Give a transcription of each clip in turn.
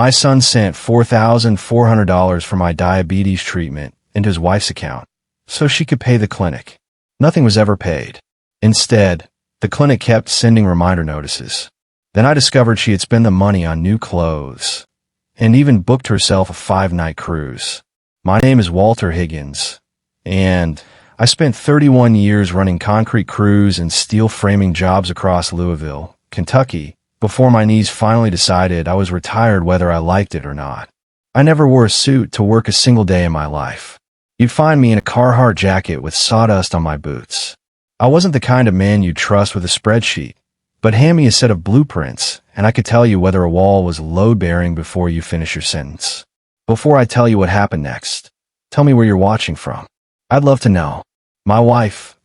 My son sent $4,400 for my diabetes treatment into his wife's account so she could pay the clinic. Nothing was ever paid. Instead, the clinic kept sending reminder notices. Then I discovered she had spent the money on new clothes and even booked herself a 5-night cruise. My name is Walter Higgins, and I spent 31 years running concrete crews and steel framing jobs across Louisville, Kentucky, before my knees finally decided I was retired whether I liked it or not. I never wore a suit to work a single day in my life. You'd find me in a Carhartt jacket with sawdust on my boots. I wasn't the kind of man you'd trust with a spreadsheet, but hand me a set of blueprints and I could tell you whether a wall was load-bearing before you finish your sentence. Before I tell you what happened next, tell me where you're watching from. I'd love to know. My wife,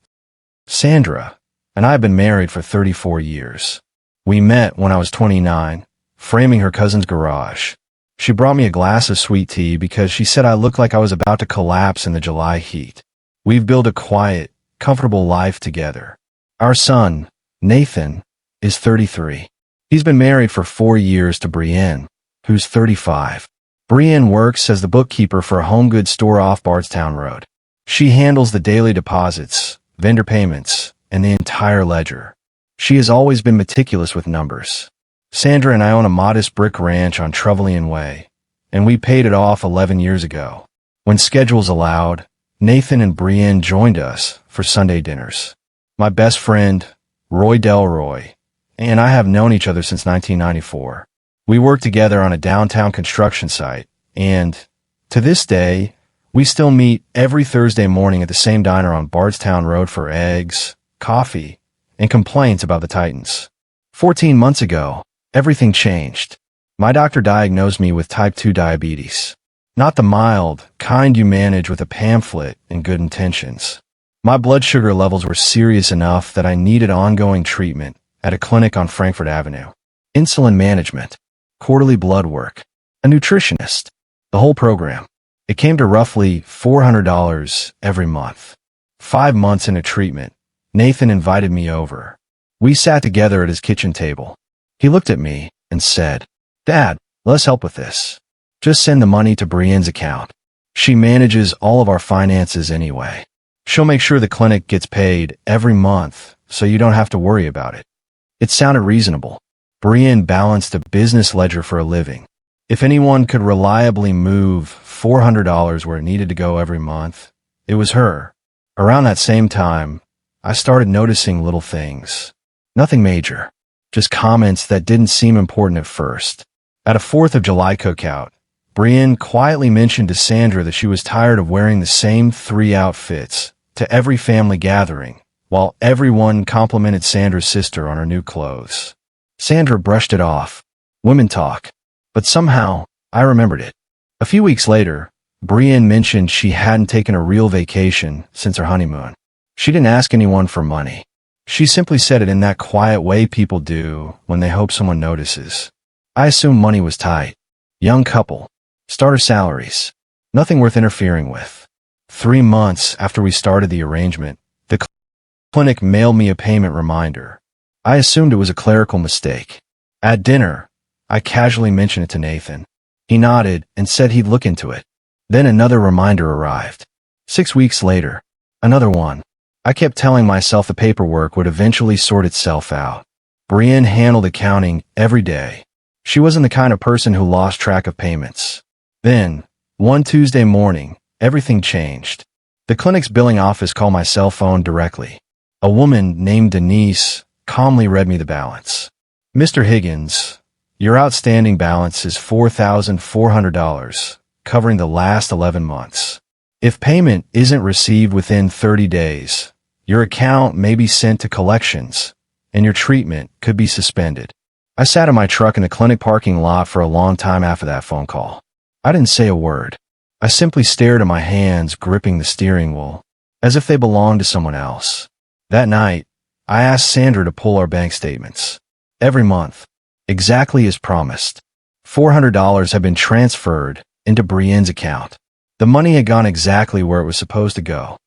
Sandra, and I have been married for 34 years. We met when I was 29, framing her cousin's garage. She brought me a glass of sweet tea because she said I looked like I was about to collapse in the July heat. We've built a quiet, comfortable life together. Our son, Nathan, is 33. He's been married for 4 years to Brienne, who's 35. Brienne works as the bookkeeper for a home goods store off Bardstown Road. She handles the daily deposits, vendor payments, and the entire ledger. She has always been meticulous with numbers. Sandra and I own a modest brick ranch on Trevelyan Way, and we paid it off 11 years ago. When schedules allowed, Nathan and Brienne joined us for Sunday dinners. My best friend, Roy Delroy, and I have known each other since 1994. We worked together on a downtown construction site, and, to this day, we still meet every Thursday morning at the same diner on Bardstown Road for eggs, coffee, and complaints about the Titans. 14 months ago, everything changed. My doctor diagnosed me with type 2 diabetes. Not the mild, kind you manage with a pamphlet and good intentions. My blood sugar levels were serious enough that I needed ongoing treatment at a clinic on Frankfort Avenue. Insulin management, quarterly blood work, a nutritionist, the whole program. It came to roughly $400 every month. 5 months into treatment, Nathan invited me over. We sat together at his kitchen table. He looked at me and said, "Dad, let's help with this. Just send the money to Brienne's account. She manages all of our finances anyway. She'll make sure the clinic gets paid every month so you don't have to worry about it." It sounded reasonable. Brienne balanced a business ledger for a living. If anyone could reliably move $400 where it needed to go every month, it was her. Around that same time, I started noticing little things. Nothing major, just comments that didn't seem important at first. At a 4th of July cookout, Brienne quietly mentioned to Sandra that she was tired of wearing the same 3 outfits to every family gathering, while everyone complimented Sandra's sister on her new clothes. Sandra brushed it off. Women talk. But somehow, I remembered it. A few weeks later, Brienne mentioned she hadn't taken a real vacation since her honeymoon. She didn't ask anyone for money. She simply said it in that quiet way people do when they hope someone notices. I assumed money was tight. Young couple. Starter salaries. Nothing worth interfering with. 3 months after we started the arrangement, the clinic mailed me a payment reminder. I assumed it was a clerical mistake. At dinner, I casually mentioned it to Nathan. He nodded and said he'd look into it. Then another reminder arrived. 6 weeks later, another one. I kept telling myself the paperwork would eventually sort itself out. Brienne handled accounting every day. She wasn't the kind of person who lost track of payments. Then, one Tuesday morning, everything changed. The clinic's billing office called my cell phone directly. A woman named Denise calmly read me the balance. "Mr. Higgins, your outstanding balance is $4,400, covering the last 11 months. If payment isn't received within 30 days, your account may be sent to collections, and your treatment could be suspended." I sat in my truck in the clinic parking lot for a long time after that phone call. I didn't say a word. I simply stared at my hands gripping the steering wheel, as if they belonged to someone else. That night, I asked Sandra to pull our bank statements. Every month, exactly as promised, $400 had been transferred into Brienne's account. The money had gone exactly where it was supposed to go.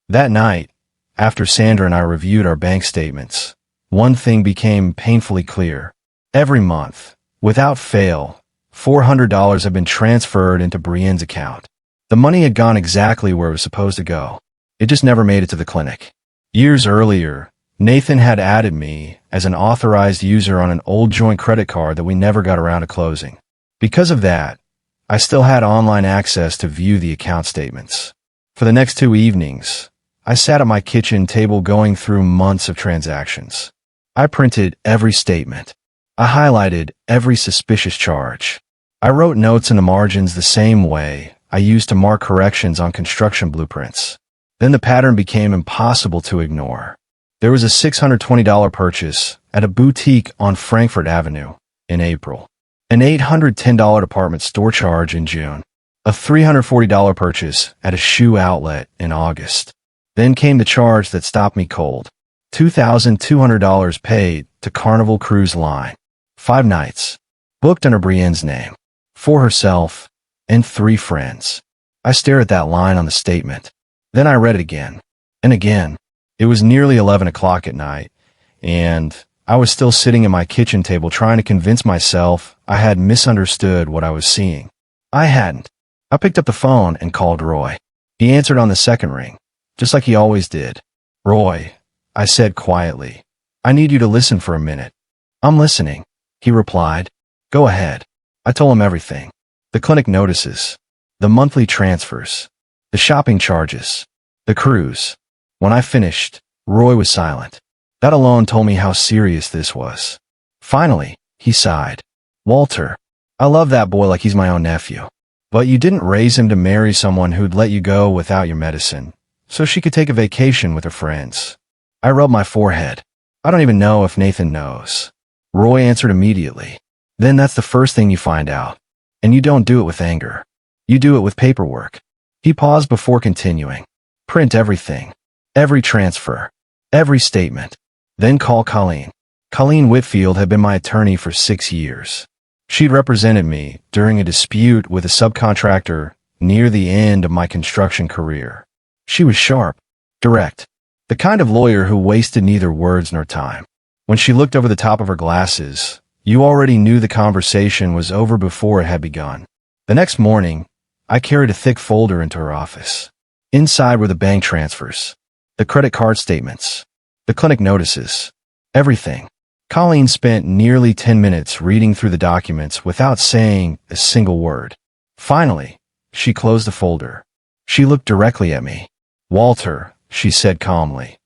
That night, after Sandra and I reviewed our bank statements, one thing became painfully clear. Every month, without fail, $400 had been transferred into Brienne's account. The money had gone exactly where it was supposed to go. It just never made it to the clinic. Years earlier, Nathan had added me as an authorized user on an old joint credit card that we never got around to closing. Because of that, I still had online access to view the account statements. For the next 2 evenings, I sat at my kitchen table going through months of transactions. I printed every statement. I highlighted every suspicious charge. I wrote notes in the margins the same way I used to mark corrections on construction blueprints. Then the pattern became impossible to ignore. There was a $620 purchase at a boutique on Frankfurt Avenue in April, an $810 department store charge in June, a $340 purchase at a shoe outlet in August. Then came the charge that stopped me cold. $2,200 paid to Carnival Cruise Line. 5 nights, booked under Brienne's name, for herself and 3 friends. I stared at that line on the statement. Then I read it again and again. It was nearly 11 o'clock at night, and I was still sitting at my kitchen table trying to convince myself I had misunderstood what I was seeing. I hadn't. I picked up the phone and called Roy. He answered on the second ring, just like he always did. "Roy," I said quietly, "I need you to listen for a minute." "I'm listening," he replied. "Go ahead." I told him everything. The clinic notices, the monthly transfers, the shopping charges, the cruise. When I finished, Roy was silent. That alone told me how serious this was. Finally, he sighed. "Walter, I love that boy like he's my own nephew. But you didn't raise him to marry someone who'd let you go without your medicine, so she could take a vacation with her friends." I rubbed my forehead. "I don't even know if Nathan knows." Roy answered immediately. "Then that's the first thing you find out. And you don't do it with anger. You do it with paperwork." He paused before continuing. "Print everything. Every transfer. Every statement. Then call Colleen." Colleen Whitfield had been my attorney for 6 years. She'd represented me during a dispute with a subcontractor near the end of my construction career. She was sharp, direct, the kind of lawyer who wasted neither words nor time. When she looked over the top of her glasses, you already knew the conversation was over before it had begun. The next morning, I carried a thick folder into her office. Inside were the bank transfers, the credit card statements, the clinic notices, everything. Colleen spent nearly 10 minutes reading through the documents without saying a single word. Finally, she closed the folder. She looked directly at me. "Walter," she said calmly,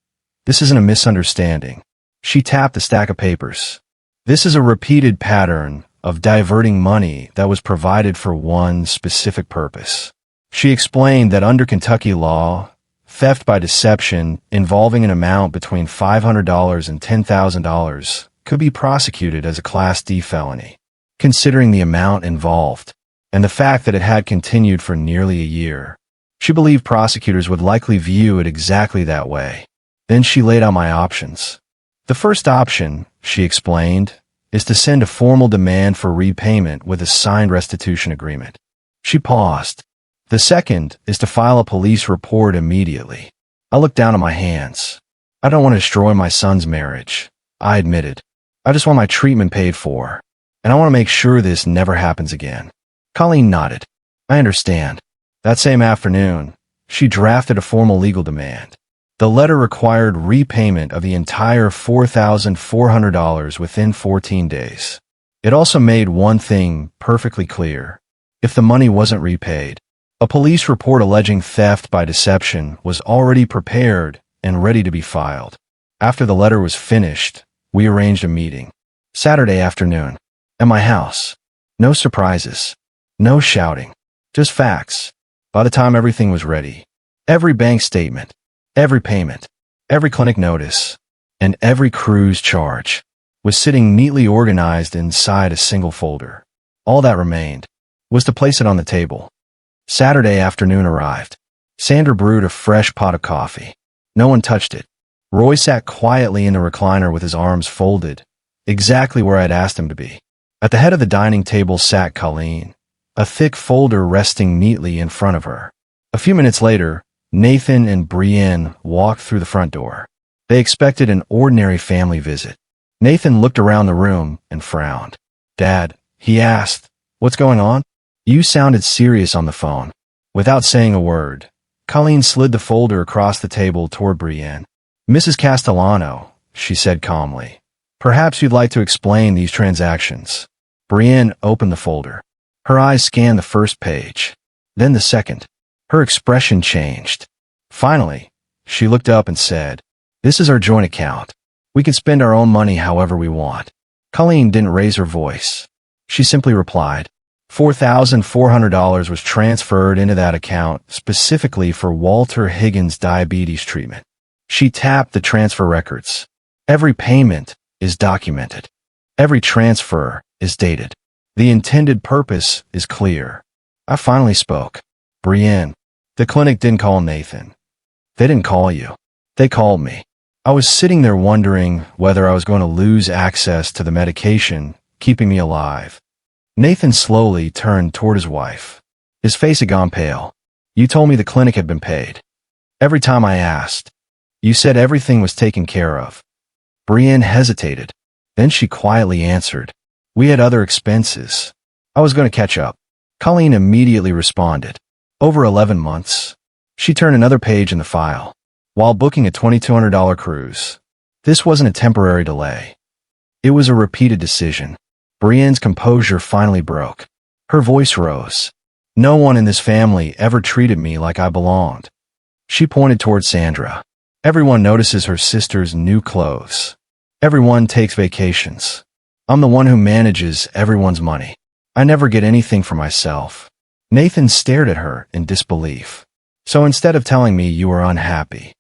"this isn't a misunderstanding." She tapped the stack of papers. "This is a repeated pattern of diverting money that was provided for one specific purpose." She explained that under Kentucky law, theft by deception involving an amount between $500 and $10,000 could be prosecuted as a Class D felony. Considering the amount involved, and the fact that it had continued for nearly a year, she believed prosecutors would likely view it exactly that way. Then she laid out my options. "The first option," she explained, "is to send a formal demand for repayment with a signed restitution agreement." She paused. "The second is to file a police report immediately." I looked down at my hands. "I don't want to destroy my son's marriage," I admitted. "I just want my treatment paid for, and I want to make sure this never happens again." Colleen nodded. "I understand." That same afternoon, she drafted a formal legal demand. The letter required repayment of the entire $4,400 within 14 days. It also made one thing perfectly clear. If the money wasn't repaid, a police report alleging theft by deception was already prepared and ready to be filed. After the letter was finished, we arranged a meeting. Saturday afternoon, at my house. No surprises. No shouting. Just facts. By the time everything was ready, every bank statement, every payment, every clinic notice, and every cruise charge was sitting neatly organized inside a single folder. All that remained was to place it on the table. Saturday afternoon arrived. Sandra brewed a fresh pot of coffee. No one touched it. Roy sat quietly in the recliner with his arms folded, exactly where I'd asked him to be. At the head of the dining table sat Colleen, a thick folder resting neatly in front of her. A few minutes later, Nathan and Brienne walked through the front door. They expected an ordinary family visit. Nathan looked around the room and frowned. "Dad," he asked, What's going on? You sounded serious on the phone. Without saying a word, Colleen slid the folder across the table toward Brienne. Mrs. Castellano, she said calmly, perhaps you'd like to explain these transactions. Brienne opened the folder. Her eyes scanned the first page, then the second. Her expression changed. Finally, she looked up and said, "This is our joint account. We can spend our own money however we want." Colleen didn't raise her voice. She simply replied, $4,400 was transferred into that account specifically for Walter Higgins' diabetes treatment. She tapped the transfer records. Every payment is documented. Every transfer is dated. The intended purpose is clear. I finally spoke. Brienne, the clinic didn't call Nathan. They didn't call you. They called me. I was sitting there wondering whether I was going to lose access to the medication keeping me alive. Nathan slowly turned toward his wife. His face had gone pale. You told me the clinic had been paid. Every time I asked, you said everything was taken care of. Brienne hesitated. Then she quietly answered, we had other expenses. I was going to catch up. Colleen immediately responded. Over 11 months. She turned another page in the file. While booking a $2,200 cruise. This wasn't a temporary delay. It was a repeated decision. Brienne's composure finally broke. Her voice rose. No one in this family ever treated me like I belonged. She pointed toward Sandra. Everyone notices her sister's new clothes. Everyone takes vacations. I'm the one who manages everyone's money. I never get anything for myself. Nathan stared at her in disbelief. So instead of telling me you were unhappy,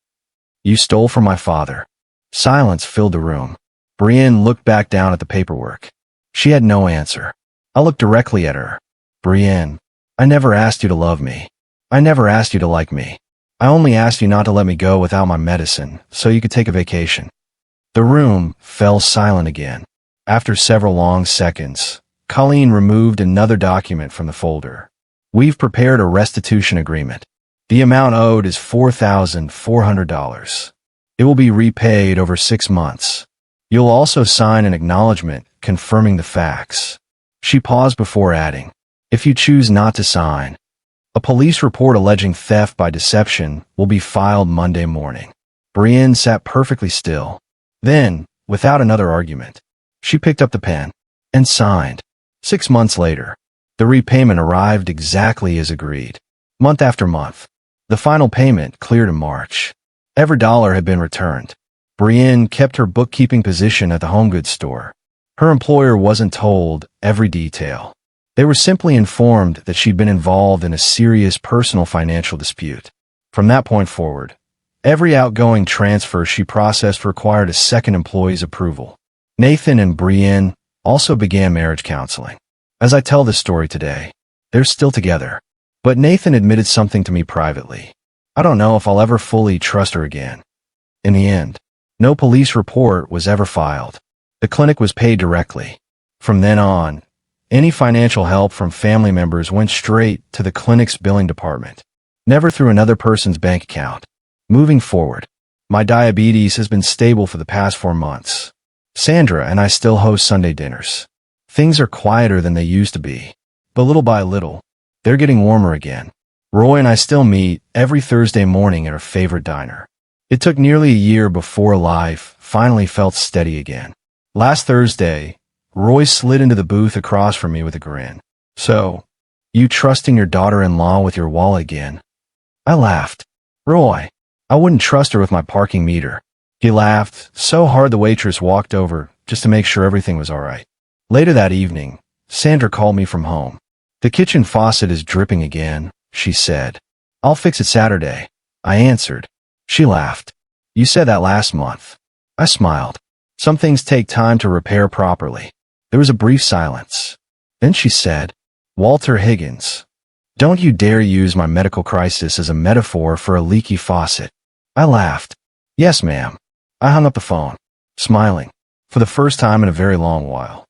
you stole from my father. Silence filled the room. Brienne looked back down at the paperwork. She had no answer. I looked directly at her. Brienne, I never asked you to love me. I never asked you to like me. I only asked you not to let me go without my medicine so you could take a vacation. The room fell silent again. After several long seconds, Colleen removed another document from the folder. We've prepared a restitution agreement. The amount owed is $4,400. It will be repaid over 6 months. You'll also sign an acknowledgement confirming the facts. She paused before adding, if you choose not to sign, a police report alleging theft by deception will be filed Monday morning. Brienne sat perfectly still. Then, without another argument, she picked up the pen and signed. 6 months later, the repayment arrived exactly as agreed. Month after month, the final payment cleared in March. Every dollar had been returned. Brienne kept her bookkeeping position at the home goods store. Her employer wasn't told every detail. They were simply informed that she'd been involved in a serious personal financial dispute. From that point forward, every outgoing transfer she processed required a second employee's approval. Nathan and Brienne also began marriage counseling. As I tell this story today, they're still together. But Nathan admitted something to me privately. I don't know if I'll ever fully trust her again. In the end, no police report was ever filed. The clinic was paid directly. From then on, any financial help from family members went straight to the clinic's billing department, never through another person's bank account. Moving forward, my diabetes has been stable for the past 4 months. Sandra and I still host Sunday dinners. Things are quieter than they used to be, but little by little, they're getting warmer again. Roy and I still meet every Thursday morning at our favorite diner. It took nearly a year before life finally felt steady again. Last Thursday, Roy slid into the booth across from me with a grin. So, you trusting your daughter-in-law with your wallet again? I laughed. Roy, I wouldn't trust her with my parking meter. He laughed so hard the waitress walked over just to make sure everything was all right. Later that evening, Sandra called me from home. The kitchen faucet is dripping again, she said. I'll fix it Saturday. I answered. She laughed. You said that last month. I smiled. Some things take time to repair properly. There was a brief silence. Then she said, Walter Higgins, don't you dare use my medical crisis as a metaphor for a leaky faucet. I laughed. Yes, ma'am. I hung up the phone, smiling, for the first time in a very long while.